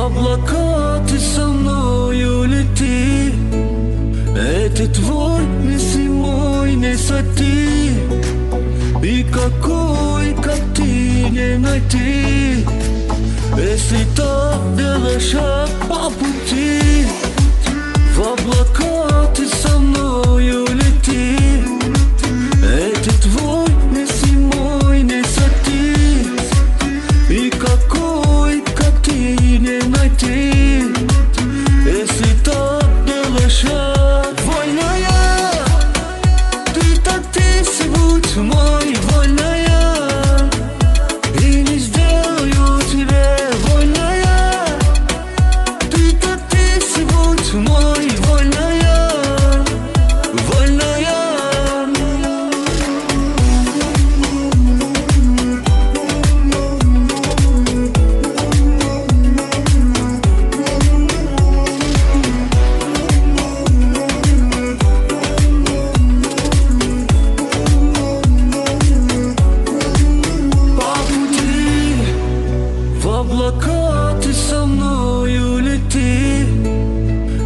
облака ты со мною лети. Это твой неземной высоты, и какой, как ты, не найти, если так делаешь шаг по пути. В облака ты со мною лети. Это твой неземной высоты, и какой, как ты, не найти, если так делаешь шаг. Вольная, ты так тише, будь мой, вольная, и не сделаю тебе. Вольная, ты так тише, будь мой, вольная, вольная. Облака ты со мною лети.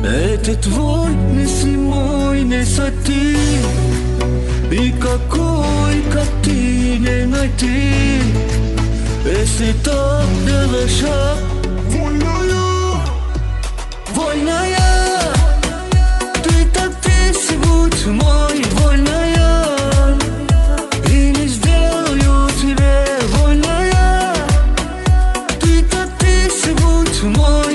Это твой неземной высоты, и какой, как ты, не найти, если так делаешь шаг. Вольная, вольная, ты так тише, будь мой, вольная, и не сделаю тебе. Вольная, ты так тише, будь мой.